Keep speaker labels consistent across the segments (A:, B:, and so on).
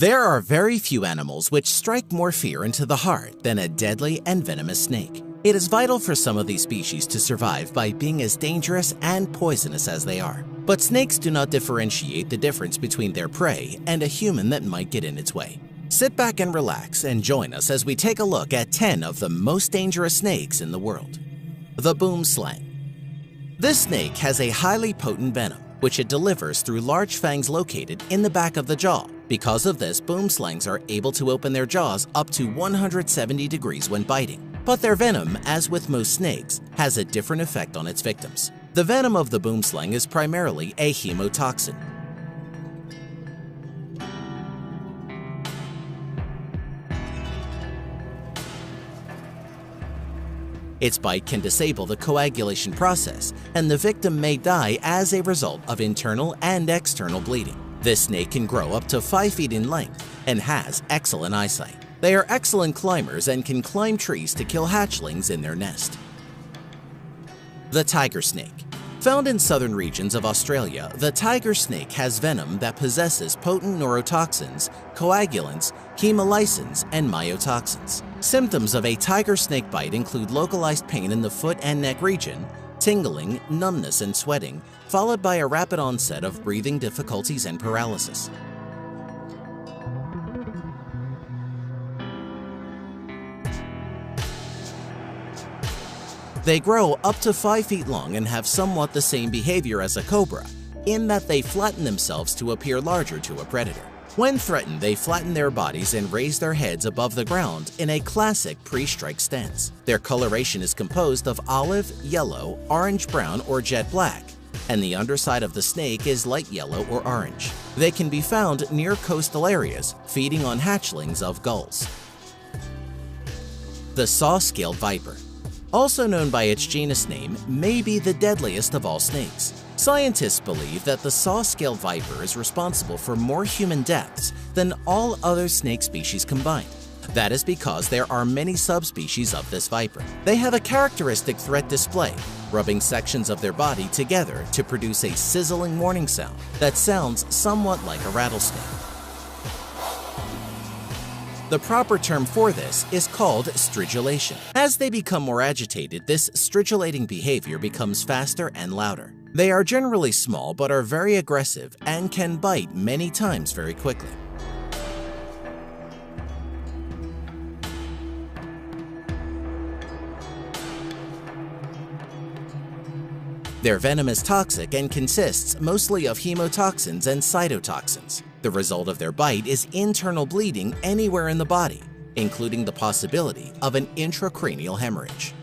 A: There are very few animals which strike more fear into the heart than a deadly and venomous snake. It is vital for some of these species to survive by being as dangerous and poisonous as they are. But snakes do not differentiate the difference between their prey and a human that might get in its way. Sit back and relax and join us as we take a look at 10 of the most dangerous snakes in the world. The boomslang. This snake has a highly potent venom, which it delivers through large fangs located in the back of the jaw. Because of this, boomslangs are able to open their jaws up to 170 degrees when biting. But their venom, as with most snakes, has a different effect on its victims. The venom of the boomslang is primarily a hemotoxin. Its bite can disable the coagulation process, and the victim may die as a result of internal and external bleeding. This snake can grow up to 5 feet in length and has excellent eyesight. They are excellent climbers and can climb trees to kill hatchlings in their nest. The tiger snake. Found in southern regions of Australia, the tiger snake has venom that possesses potent neurotoxins, coagulants, hemolysins, and myotoxins. Symptoms of a tiger snake bite include localized pain in the foot and neck region, tingling, numbness, and sweating, followed by a rapid onset of breathing difficulties and paralysis. They grow up to 5 feet long and have somewhat the same behavior as a cobra, in that they flatten themselves to appear larger to a predator. When threatened, they flatten their bodies and raise their heads above the ground in a classic pre-strike stance. Their coloration is composed of olive, yellow, orange-brown, or jet black, and the underside of the snake is light yellow or orange. They can be found near coastal areas, feeding on hatchlings of gulls. The saw-scaled viper. Also known by its genus name, may be the deadliest of all snakes. Scientists believe that the saw-scaled viper is responsible for more human deaths than all other snake species combined. That is because there are many subspecies of this viper. They have a characteristic threat display, rubbing sections of their body together to produce a sizzling warning sound that sounds somewhat like a rattlesnake. The proper term for this is called stridulation. As they become more agitated, this stridulating behavior becomes faster and louder. They are generally small but are very aggressive and can bite many times very quickly. Their venom is toxic and consists mostly of hemotoxins and cytotoxins. The result of their bite is internal bleeding anywhere in the body, including the possibility of an intracranial hemorrhage.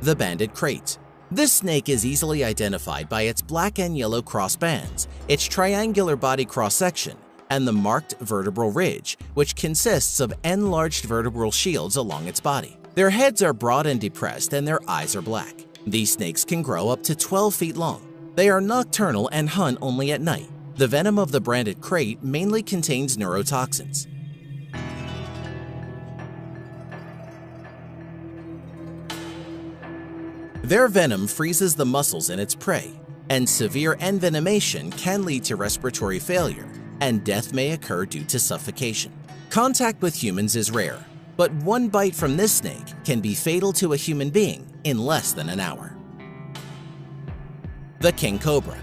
A: The banded krait. This snake is easily identified by its black and yellow cross bands, its triangular body cross-section, and the marked vertebral ridge, which consists of enlarged vertebral shields along its body. Their heads are broad and depressed, and their eyes are black. These snakes can grow up to 12 feet long. They are nocturnal and hunt only at night. The venom of the banded krait mainly contains neurotoxins. Their venom freezes the muscles in its prey, and severe envenomation can lead to respiratory failure, and death may occur due to suffocation. Contact with humans is rare, but one bite from this snake can be fatal to a human being in less than an hour. The king cobra.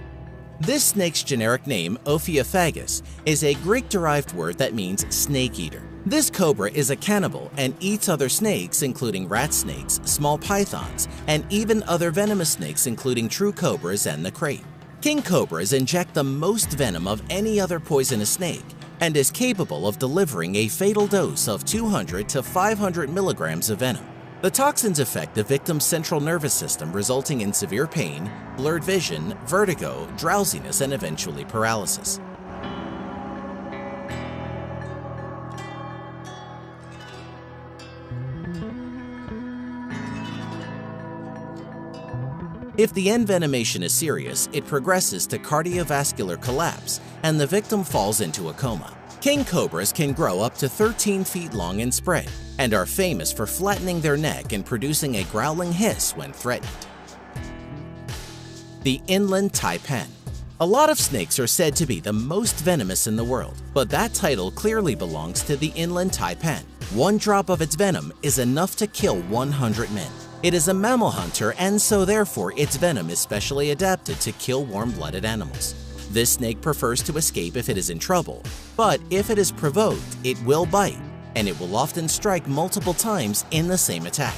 A: This snake's generic name, Ophiophagus, is a Greek-derived word that means snake eater. This cobra is a cannibal and eats other snakes, including rat snakes, small pythons, and even other venomous snakes, including true cobras and the krait. King cobras inject the most venom of any other poisonous snake and is capable of delivering a fatal dose of 200 to 500 milligrams of venom. The toxins affect the victim's central nervous system, resulting in severe pain, blurred vision, vertigo, drowsiness, and eventually paralysis. If the envenomation is serious, it progresses to cardiovascular collapse and the victim falls into a coma. King cobras can grow up to 13 feet long and spread, and are famous for flattening their neck and producing a growling hiss when threatened. The inland taipan. A lot of snakes are said to be the most venomous in the world, but that title clearly belongs to the inland taipan. One drop of its venom is enough to kill 100 men. It is a mammal hunter, and so therefore its venom is specially adapted to kill warm-blooded animals. This snake prefers to escape if it is in trouble, but if it is provoked, it will bite, and it will often strike multiple times in the same attack.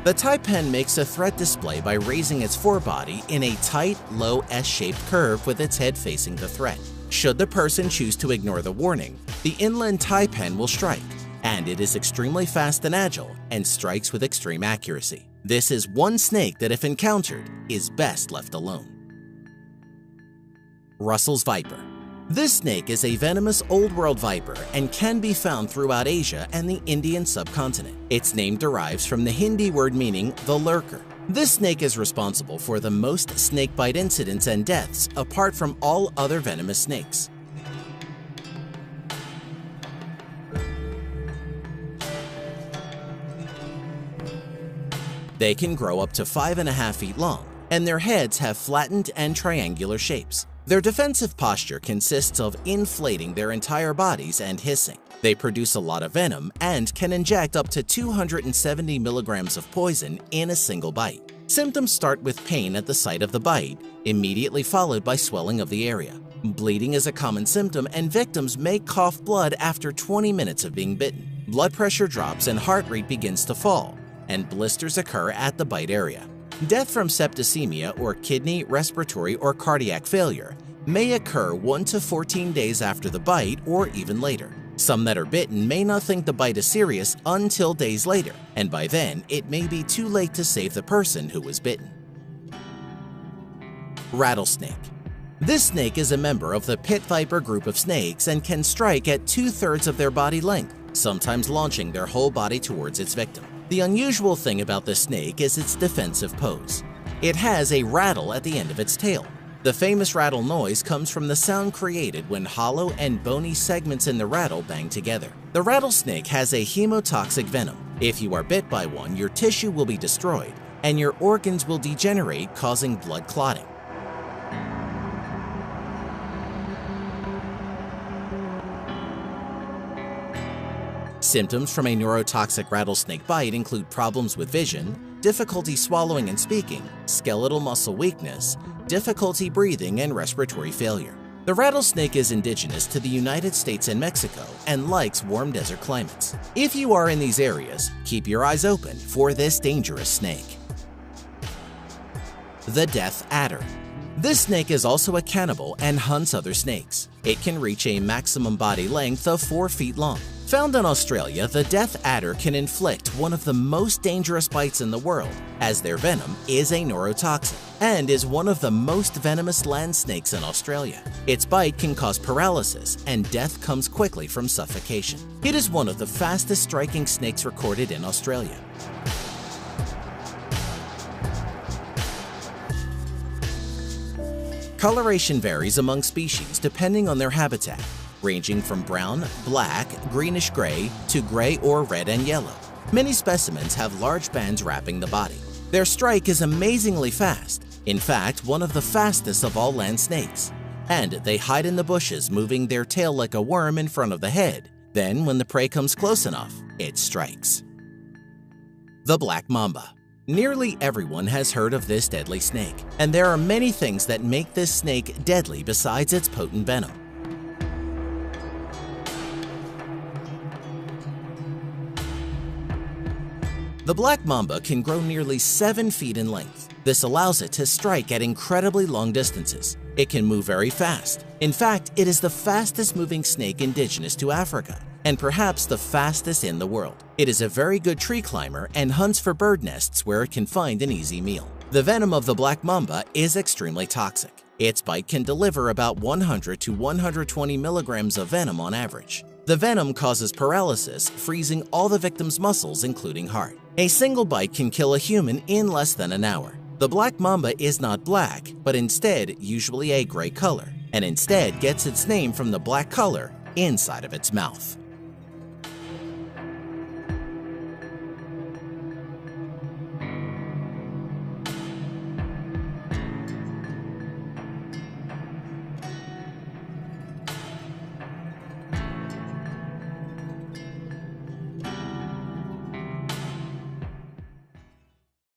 A: The taipan makes a threat display by raising its forebody in a tight, low S-shaped curve with its head facing the threat. Should the person choose to ignore the warning, the inland taipan will strike, and it is extremely fast and agile and strikes with extreme accuracy. This is one snake that, if encountered, is best left alone. Russell's viper. This snake is a venomous old-world viper and can be found throughout Asia and the Indian subcontinent. Its name derives from the Hindi word meaning the lurker. This snake is responsible for the most snakebite incidents and deaths apart from all other venomous snakes. They can grow up to 5.5 feet long, and their heads have flattened and triangular shapes. Their defensive posture consists of inflating their entire bodies and hissing. They produce a lot of venom and can inject up to 270 milligrams of poison in a single bite. Symptoms start with pain at the site of the bite, immediately followed by swelling of the area. Bleeding is a common symptom, and victims may cough blood after 20 minutes of being bitten. Blood pressure drops and heart rate begins to fall, and blisters occur at the bite area. Death from septicemia or kidney, respiratory, or cardiac failure may occur 1 to 14 days after the bite or even later. Some that are bitten may not think the bite is serious until days later, and by then it may be too late to save the person who was bitten. Rattlesnake. This snake is a member of the pit viper group of snakes and can strike at 2/3 of their body length, sometimes launching their whole body towards its victim. The unusual thing about this snake is its defensive pose. It has a rattle at the end of its tail. The famous rattle noise comes from the sound created when hollow and bony segments in the rattle bang together. The rattlesnake has a hemotoxic venom. If you are bit by one, your tissue will be destroyed and your organs will degenerate, causing blood clotting. Symptoms from a neurotoxic rattlesnake bite include problems with vision, difficulty swallowing and speaking, skeletal muscle weakness, difficulty breathing, and respiratory failure. The rattlesnake is indigenous to the United States and Mexico and likes warm desert climates. If you are in these areas, keep your eyes open for this dangerous snake. The death adder. This snake is also a cannibal and hunts other snakes. It can reach a maximum body length of 4 feet long. Found in Australia, the death adder can inflict one of the most dangerous bites in the world, as their venom is a neurotoxin and is one of the most venomous land snakes in Australia. Its bite can cause paralysis, and death comes quickly from suffocation. It is one of the fastest striking snakes recorded in Australia. Coloration varies among species depending on their habitat, ranging from brown, black, greenish-gray to gray or red and yellow. Many specimens have large bands wrapping the body. Their strike is amazingly fast, in fact, one of the fastest of all land snakes. And they hide in the bushes, moving their tail like a worm in front of the head. Then, when the prey comes close enough, it strikes. The black mamba. Nearly everyone has heard of this deadly snake, and there are many things that make this snake deadly besides its potent venom. The black mamba can grow nearly 7 feet in length. This allows it to strike at incredibly long distances. It can move very fast. In fact, it is the fastest moving snake indigenous to Africa, and perhaps the fastest in the world. It is a very good tree climber and hunts for bird nests where it can find an easy meal. The venom of the black mamba is extremely toxic. Its bite can deliver about 100 to 120 milligrams of venom on average. The venom causes paralysis, freezing all the victim's muscles, including heart. A single bite can kill a human in less than an hour. The black mamba is not black, but instead usually a gray color, and instead gets its name from the black color inside of its mouth.